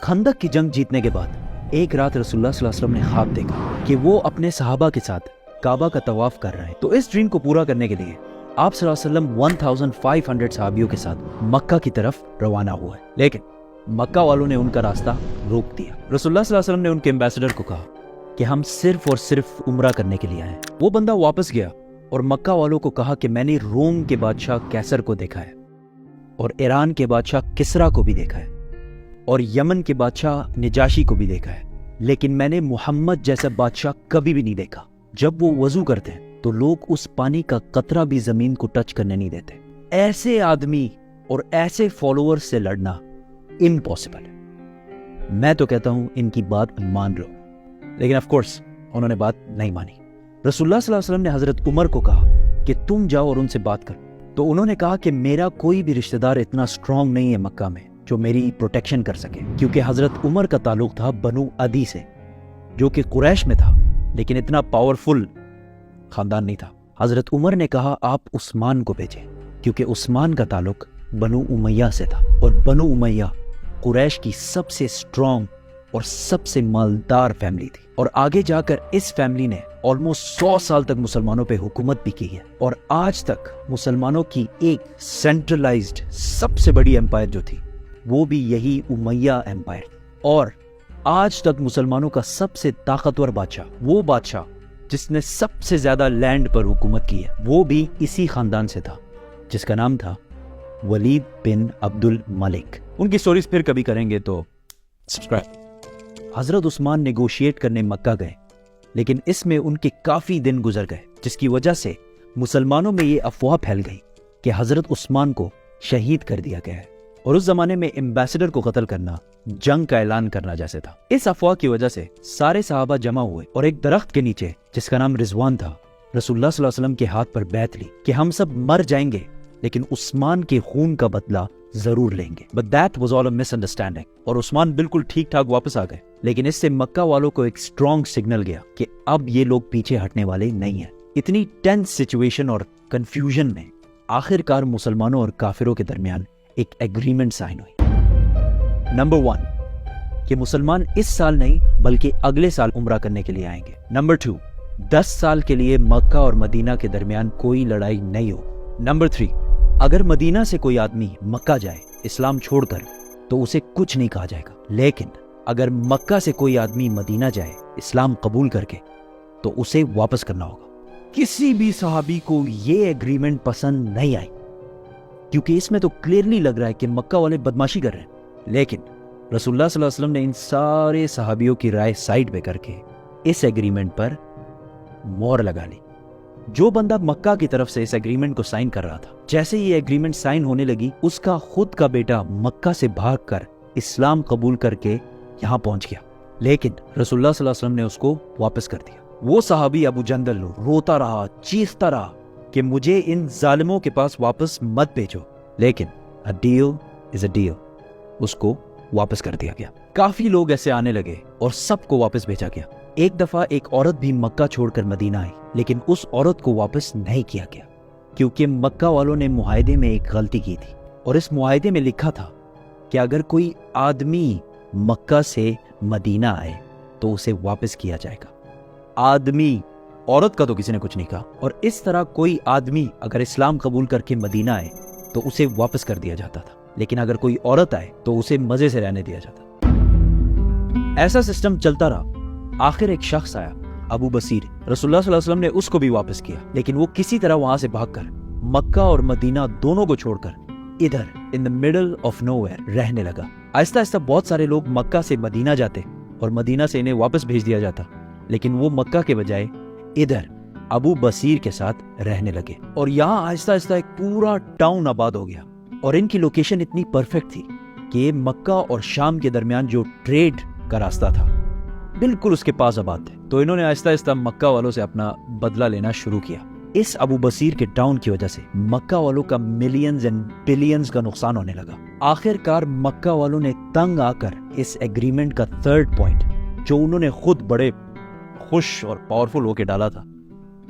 خندق کی جنگ جیتنے کے بعد ایک رات رسول اللہ صلی اللہ علیہ وسلم نے خواب دیکھا کہ وہ اپنے صحابہ کے ساتھ کعبہ کا طواف کر رہے ہیں. تو اس ڈریم کو پورا کرنے کے لیے آپ صلی اللہ علیہ وسلم 1500 صحابیوں کے ساتھ مکہ کی طرف روانہ ہوا ہے، لیکن مکہ والوں نے ان کا راستہ روک دیا. رسول اللہ صلی اللہ علیہ وسلم نے ان کے ایمبیسڈر کو کہا کہ ہم صرف اور صرف عمرہ کرنے کے لیے آئے ہیں. وہ بندہ واپس گیا اور مکہ والوں کو کہا کہ میں نے روم کے بادشاہ کیسر کو دیکھا ہے اور ایران کے بادشاہ کسرا کو بھی دیکھا ہے اور یمن کے بادشاہ نجاشی کو بھی دیکھا ہے، لیکن میں نے محمد جیسا بادشاہ کبھی بھی نہیں دیکھا. جب وہ وضو کرتے ہیں تو لوگ اس پانی کا قطرہ بھی زمین کو ٹچ کرنے نہیں دیتے. ایسے آدمی اور ایسے فالوور سے لڑنا امپاسبل ہے. میں تو کہتا ہوں ان کی بات مان لو، لیکن آف کورس انہوں نے بات نہیں مانی. رسول اللہ صلی اللہ علیہ وسلم نے حضرت عمر کو کہا کہ تم جاؤ اور ان سے بات کرو. تو انہوں نے کہا کہ میرا کوئی بھی رشتہ دار اتنا سٹرونگ نہیں ہے مکہ میں جو میری پروٹیکشن کر سکے، کیونکہ حضرت عمر کا تعلق تھا بنو عدی سے جو کہ قریش میں تھا، لیکن اتنا پاورفل خاندان نہیں تھا. حضرت عمر نے کہا آپ عثمان کو بھیجیں، کیونکہ عثمان کا تعلق بنو امیہ سے تھا اور بنو امیہ قریش کی سب سے سٹرونگ اور سب سے مالدار فیملی تھی، اور آگے جا کر اس فیملی نے آلموسٹ 100 سال تک مسلمانوں پہ حکومت بھی کی ہے، اور آج تک مسلمانوں کی ایک سینٹرلائزڈ سب سے بڑی امپائر جو تھی وہ بھی یہی امیہ امپائر. اور آج تک مسلمانوں کا سب سے طاقتور بادشاہ، وہ بادشاہ جس نے سب سے زیادہ لینڈ پر حکومت کی ہے، وہ بھی اسی خاندان سے تھا جس کا نام تھا ولید بن عبد الملک. ان کی سٹوریز پھر کبھی کریں گے تو سبسکرائب. حضرت عثمان نیگوشیٹ کرنے مکہ گئے، لیکن اس میں ان کے کافی دن گزر گئے، جس کی وجہ سے مسلمانوں میں یہ افواہ پھیل گئی کہ حضرت عثمان کو شہید کر دیا گیا ہے، اور اس زمانے میں ایمبیسڈر کو قتل کرنا جنگ کا اعلان کرنا جیسے تھا. اس افواہ کی وجہ سے سارے صحابہ جمع ہوئے اور ایک درخت کے نیچے جس کا نام رضوان تھا رسول اللہ صلی اللہ علیہ وسلم کے ہاتھ پر بیعت لی کہ ہم سب مر جائیں گے لیکن عثمان کے خون کا بدلہ ضرور لیں گے. But that was all a misunderstanding. اور عثمان بالکل ٹھیک ٹھاک واپس آ گئے، لیکن اس سے مکہ والوں کو ایک اسٹرانگ سگنل گیا کہ اب یہ لوگ پیچھے ہٹنے والے نہیں ہیں. اتنی ٹینس سچویشن اور کنفیوژن میں آخر کار مسلمانوں اور کافروں کے درمیان ایک ایگریمنٹ سائن ہوئی. نمبر 1 کہ مسلمان اس سال نہیں بلکہ اگلے سال عمرہ کرنے کے لیے آئیں گے. نمبر 2 10 سال کے لیے مکہ اور مدینہ کے درمیان کوئی لڑائی نہیں ہو. نمبر 3 اگر مدینہ سے کوئی آدمی مکہ جائے اسلام چھوڑ کر تو اسے کچھ نہیں کہا جائے گا، لیکن اگر مکہ سے کوئی آدمی مدینہ جائے اسلام قبول کر کے تو اسے واپس کرنا ہوگا. کسی بھی صحابی کو یہ ایگریمنٹ پسند نہیں آئی، کیونکہ اس میں تو کلیئرلی لگ رہا ہے کہ مکہ والے بدماشی کر رہے ہیں. لیکن رسول اللہ صلی اللہ علیہ وسلم نے ان سارے صحابیوں کی رائے سائڈ پہ کر کے اس ایگریمنٹ پر مہر لگا لی. جو بندہ مکہ کی طرف سے اس ایگریمنٹ کو سائن کر رہا تھا، جیسے یہ ایگریمنٹ سائن ہونے لگی اس کا خود کا بیٹا مکہ سے بھاگ کر اسلام قبول کر کے یہاں پہنچ گیا، لیکن رسول اللہ صلی اللہ علیہ وسلم نے اس کو واپس کر دیا. وہ صحابی ابو جندل روتا رہا، چیختا رہا کہ مجھے ان ظالموں کے پاس واپس مت بھیجو، لیکن a deal is a deal. اس کو واپس کر دیا گیا. کافی لوگ ایسے آنے لگے اور سب کو واپس بھیجا گیا. ایک دفعہ ایک عورت بھی مکہ چھوڑ کر مدینہ آئی، لیکن اس عورت کو واپس نہیں کیا گیا، کیونکہ مکہ والوں نے معاہدے میں ایک غلطی کی تھی، اور اس معاہدے میں لکھا تھا کہ اگر کوئی آدمی مکہ سے مدینہ آئے تو اسے واپس کیا جائے گا. آدمی، عورت کا تو کسی نے کچھ نہیں کہا. اور اس طرح کوئی آدمی اگر اسلام قبول کر کے مدینہ آئے تو اسے واپس کر دیا جاتا تھا، لیکن اگر کوئی عورت آئے تو اسے مزے سے رہنے دیا جاتا. ایسا سسٹم چلتا رہا. آخر ایک شخص آیا، ابو بصیر. رسول اللہ صلی اللہ علیہ وسلم نے اس کو بھی واپس کیا، لیکن وہ کسی طرح وہاں سے بھاگ کر مکہ اور مدینہ دونوں کو چھوڑ کر ادھر ان the middle of nowhere رہنے لگا. آہستہ آہستہ بہت سارے لوگ مکہ سے مدینہ جاتے اور مدینہ سے انہیں واپس بھیج دیا جاتا، لیکن وہ مکہ کے بجائے ادھر ابو بصیر کے ساتھ رہنے لگے، اور یہاں آہستہ آہستہ ایک پورا ٹاؤن آباد ہو گیا. اور ان کی لوکیشن اتنی پرفیکٹ تھی کہ یہ مکہ اور شام کے درمیان جو ٹریڈ کا راستہ تھا بالکل اس کے پاس آباد تھے. تو انہوں نے آہستہ آہستہ مکہ والوں سے اپنا بدلہ لینا شروع کیا. اس ابو بصیر کے ٹاؤن کی وجہ سے مکہ والوں کا ملینز اینڈ بلینز کا نقصان ہونے لگا. آخر کار مکہ والوں نے تنگ آ کر اس ایگریمنٹ کا 3rd پوائنٹ، جو انہوں نے خود بڑے خوش اور پاورفل ہو کے ڈالا تھا،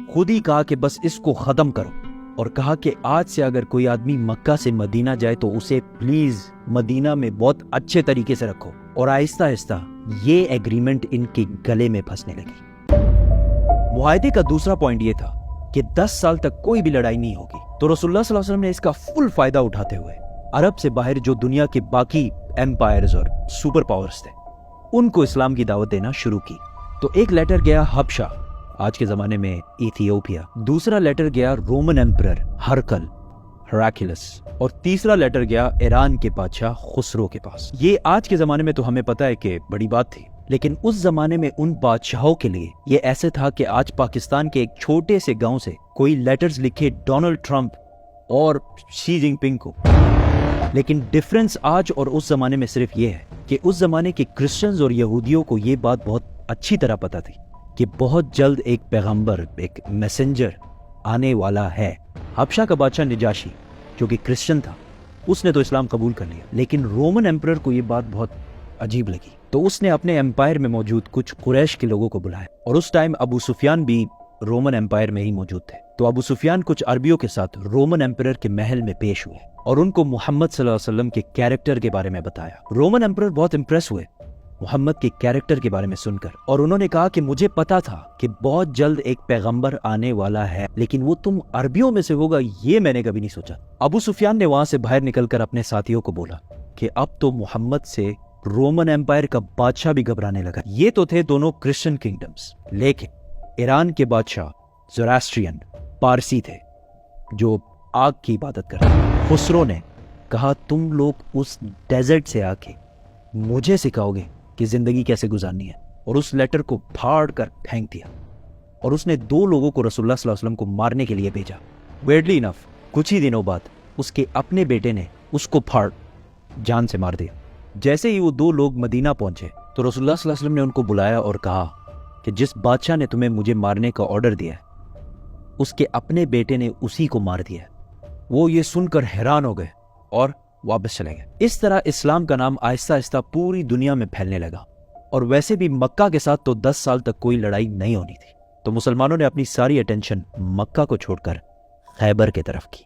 خود ہی کہا کہ بس اس کو ختم کرو. اور کہا کہ آج سے اگر کوئی آدمی مکہ سے مدینہ جائے تو اسے پلیز مدینہ میں بہت اچھے طریقے سے رکھو. اور آہستہ آہستہ یہ ایگریمنٹ ان کے گلے میں پھنسنے لگی. معاہدے کا دوسرا پوائنٹ یہ تھا کہ 10 سال تک کوئی بھی لڑائی نہیں ہوگی. تو رسول اللہ صلی اللہ علیہ وسلم نے اس کا فل فائدہ اٹھاتے ہوئے عرب سے باہر جو دنیا کے باقی ایمپائرز اور سپر پاورز تھے ان کو اسلام کی دعوت دینا شروع کی. تو ایک لیٹر گیا حبشہ، آج کے زمانے میں ایتھیوپیا. دوسرا لیٹر گیا رومن ایمپرر ہراکلس. اور تیسرا لیٹر گیا ایران کے بادشاہ خسرو کے پاس. یہ آج کے زمانے میں تو ہمیں پتہ ہے کہ بڑی بات تھی، لیکن اس زمانے میں ان بادشاہوں کے لیے یہ ایسے تھا کہ آج پاکستان کے ایک چھوٹے سے گاؤں سے کوئی لیٹرز لکھے ڈونلڈ ٹرمپ اور شی جن پنگ کو. لیکن ڈفرنس آج اور اس زمانے میں صرف یہ ہے کہ اس زمانے کے کرسچنز اور یہودیوں کو یہ بات بہت اچھی طرح پتہ تھی کہ بہت جلد ایک پیغمبر، ایک میسنجر آنے والا ہے. حبشہ کا بادشاہ نجاشی جو کہ کرسچن تھا، اس نے تو اسلام قبول کر لیا، لیکن رومن ایمپرر کو یہ بات بہت عجیب لگی. تو اس نے اپنے ایمپائر میں موجود کچھ قریش کے لوگوں کو بلایا. اور اس ٹائم ابو سفیان بھی رومن ایمپائر میں ہی موجود تھے. تو ابو سفیان کچھ عربیوں کے ساتھ رومن ایمپرر کے محل میں پیش ہوئے اور ان کو محمد صلی اللہ علیہ وسلم کے کیریکٹر کے بارے میں بتایا. رومن ایمپرر بہت امپریس ہوئے محمد کے کیریکٹر کے بارے میں سن کر، اور انہوں نے کہا کہ مجھے پتا تھا کہ بہت جلد ایک پیغمبر آنے والا ہے، لیکن وہ تم عربیوں میں سے ہوگا یہ میں نے کبھی نہیں سوچا. ابو سفیان نے وہاں سے باہر نکل کر اپنے ساتھیوں کو بولا کہ اب تو محمد سے رومن ایمپائر کا بادشاہ بھی گھبرانے لگا. یہ تو تھے دونوں کرسچن کنگڈمز، لیکن ایران کے بادشاہ زوراسٹرین پارسی تھے جو آگ کی عبادت کرتے. خسرو نے کہا تم لوگ اس ڈیزرٹ سے آ کے مجھے سکھاؤ گے کہ زندگی کیسے گزارنی ہے، اور اس لیٹر کو پھاڑ کر پھینک دیا. اور اس نے 2 لوگوں کو رسول اللہ صلی اللہ علیہ وسلم کو مارنے کے لیے بھیجا. ویئرڈلی انف کچھ ہی دنوں بعد اس کے اپنے بیٹے نے اس کو پھاڑ جان سے مار دیا. جیسے ہی وہ 2 لوگ مدینہ پہنچے تو رسول اللہ صلی اللہ علیہ وسلم نے ان کو بلایا اور کہا کہ جس بادشاہ نے تمہیں مجھے مارنے کا آرڈر دیا ہے اس کے اپنے بیٹے نے اسی کو مار دیا. وہ یہ سن کر حیران ہو گئے اور واپس چلے گئے. اس طرح اسلام کا نام آہستہ آہستہ پوری دنیا میں پھیلنے لگا. اور ویسے بھی مکہ کے ساتھ تو 10 سال تک کوئی لڑائی نہیں ہونی تھی، تو مسلمانوں نے اپنی ساری اٹینشن مکہ کو چھوڑ کر خیبر کی طرف کی.